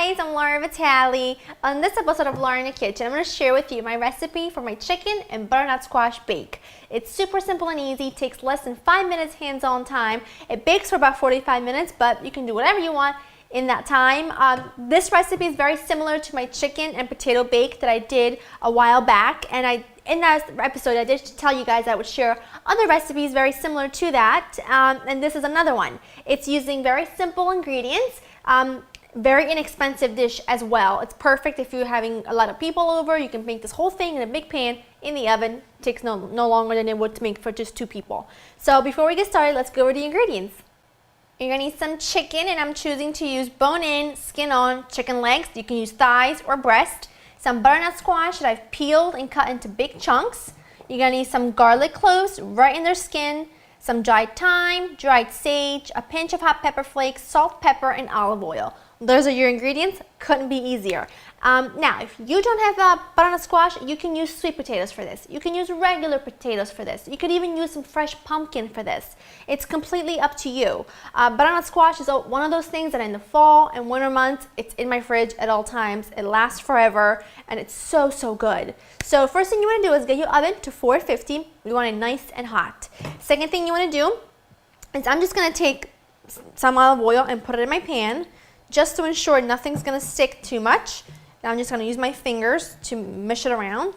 guys, I'm Laura Vitale. On this episode of Laura in the Kitchen, I'm going to share with you my recipe for my chicken and butternut squash bake. It's super simple and easy, takes less than 5 minutes hands-on time. It bakes for about 45 minutes, but you can do whatever you want in that time. This recipe is very similar to my chicken and potato bake that I did a while back, and in that episode I did tell you guys I would share other recipes very similar to that, and this is another one. It's using very simple ingredients, very inexpensive dish as well. It's perfect if you're having a lot of people over. You can make this whole thing in a big pan in the oven. It takes no longer than it would to make for just 2 people. So before we get started, let's go over the ingredients. You're gonna need some chicken, and I'm choosing to use bone-in, skin-on chicken legs. You can use thighs or breast. Some butternut squash that I've peeled and cut into big chunks. You're gonna need some garlic cloves right in their skin, some dried thyme, dried sage, a pinch of hot pepper flakes, salt, pepper, and olive oil. Those are your ingredients. Couldn't be easier. Now, if you don't have butternut squash, you can use sweet potatoes for this. You can use regular potatoes for this. You could even use some fresh pumpkin for this. It's completely up to you. Butternut squash is one of those things that in the fall and winter months, it's in my fridge at all times. It lasts forever, and it's so good. So first thing you want to do is get your oven to 450. You want it nice and hot. Second thing you want to do is I'm just going to take some olive oil and put it in my pan, just to ensure nothing's going to stick too much. Now I'm just going to use my fingers to mush it around.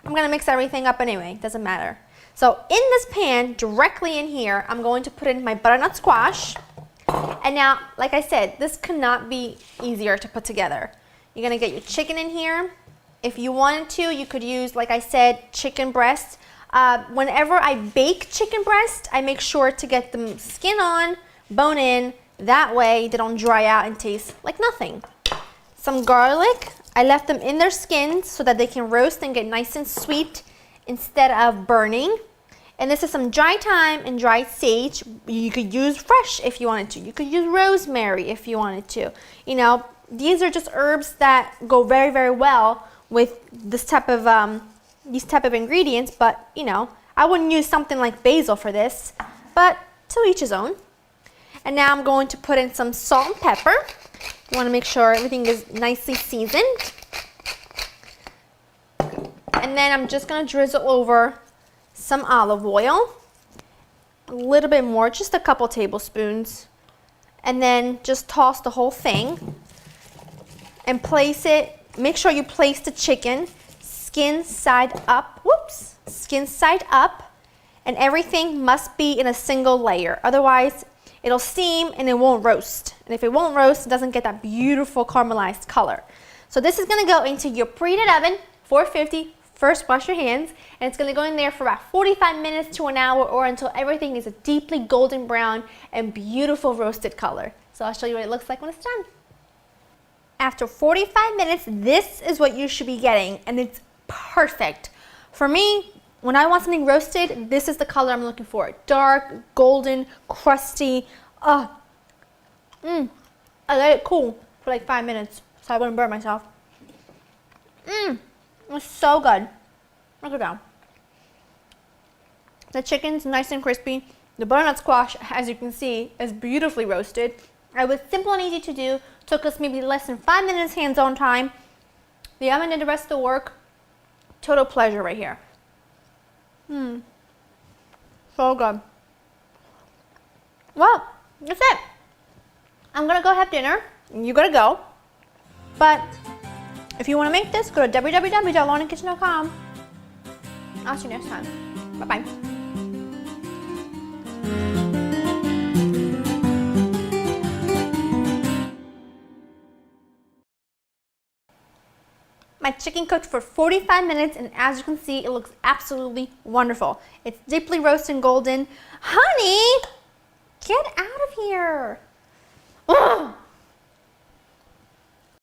I'm going to mix everything up anyway, doesn't matter. So in this pan, directly in here, I'm going to put in my butternut squash. And now, like I said, this could not be easier to put together. You're going to get your chicken in here. If you wanted to, you could use, like I said, chicken breast. Whenever I bake chicken breast, I make sure to get them skin on, bone in. That way they don't dry out and taste like nothing. Some garlic. I left them in their skins so that they can roast and get nice and sweet instead of burning. And this is some dry thyme and dried sage. You could use fresh if you wanted to. You could use rosemary if you wanted to. You know, these are just herbs that go very well with this type of these type of ingredients. But you know, I wouldn't use something like basil for this. But to each his own. And now I'm going to put in some salt and pepper. You want to make sure everything is nicely seasoned. And then I'm just going to drizzle over some olive oil. A little bit more, just a couple tablespoons. And then just toss the whole thing. And place it, make sure you place the chicken skin side up. Whoops! Skin side up. And everything must be in a single layer. Otherwise, it'll steam and it won't roast. And if it won't roast, it doesn't get that beautiful caramelized color. So this is gonna go into your preheated oven, 450. First, wash your hands, and it's gonna go in there for about 45 minutes to an hour, or until everything is a deeply golden brown and beautiful roasted color. So I'll show you what it looks like when it's done. After 45 minutes, this is what you should be getting, and it's perfect. For me, when I want something roasted, this is the color I'm looking for. Dark, golden, crusty. I let it cool for like 5 minutes so I wouldn't burn myself. It's so good. Look at that. The chicken's nice and crispy. The butternut squash, as you can see, is beautifully roasted. It was simple and easy to do. Took us maybe less than 5 minutes hands-on time. The oven did the rest of the work. Total pleasure right here. So good. Well, that's it. I'm gonna go have dinner. You gotta go. But if you want to make this, go to www.laurenkitchen.com. I'll see you next time. Bye-bye. My chicken cooked for 45 minutes, and as you can see, it looks absolutely wonderful. It's deeply roasted and golden. Honey, get out of here. Ugh.